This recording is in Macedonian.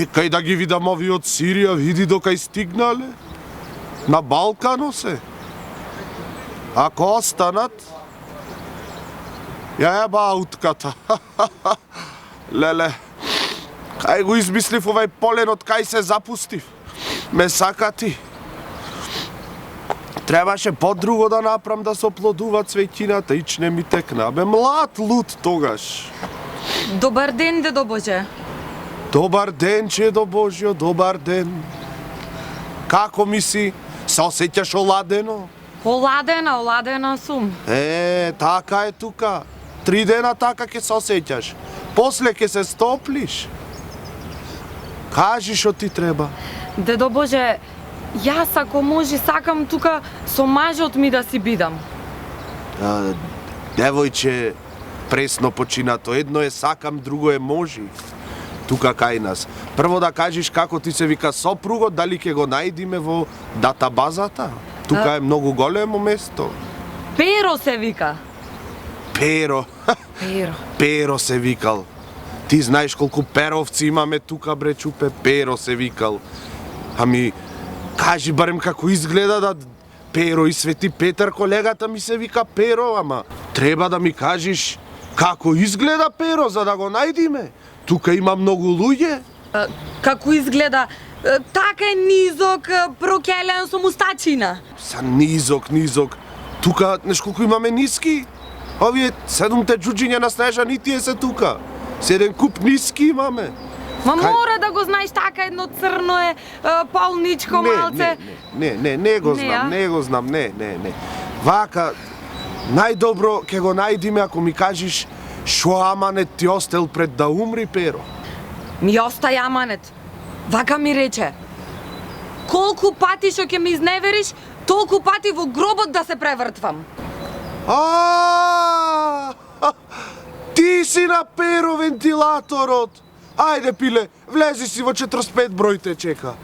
Чекај да ги видам ови од Сирија, види докај стигнале. На Балкано се. Ако останат, ја еба аутката. Леле, кај го измислив овај полен, од кај се запустив. Ме сакати. Требаше подруго да направам да се оплодува цвеќината, ич не ми текна. Бе млад луд тогаш. Добар ден, дедо Боже. Добар ден, чедо Божјо, добар ден. Како ми си? Се осеќаш оладено? Оладена сум. Така е тука. 3 дена така ќе се осеќаш. После ќе се стоплиш. Кажи што ти треба. Дедо Боже, јас ако може сакам тука со мажот ми да си бидам. Девојче, пресно починато. Едно е сакам, друго е можи. Тука кај нас. Прво да кажеш како ти се вика сопругот, дали ќе го најдиме во датабазата? Тука е многу големо место. Pero се вика. Pero. Pero се викал. Ти знаеш колку перовци имаме тука, бре чупе, Pero се викал. Ами, кажи барем како изгледа да Pero и Свети Петар, колегата ми се вика Pero, ама треба да ми кажеш како изгледа Pero, за да го најдиме. Тука има многу луѓе. Како изгледа? Така е низок, прокелен со мустачина. Са низок. Тука, неш колку имаме ниски? Овие 7 џуџиња на Снежани тие се тука. 7 куп ниски имаме. Ма мора да го знаеш, така едно црно е, полничко малце. Не го знам, не. Вака, најдобро ќе го најдиме ако ми кажеш шо аманет ти остел пред да умри, Pero. Ми остај аманет. Вака ми рече. Колку пати што ќе ме изневериш, толку пати во гробот да се превртвам. Ти си на Pero вентилаторот. Ајде, пиле, влези си во 45 бројте, чека.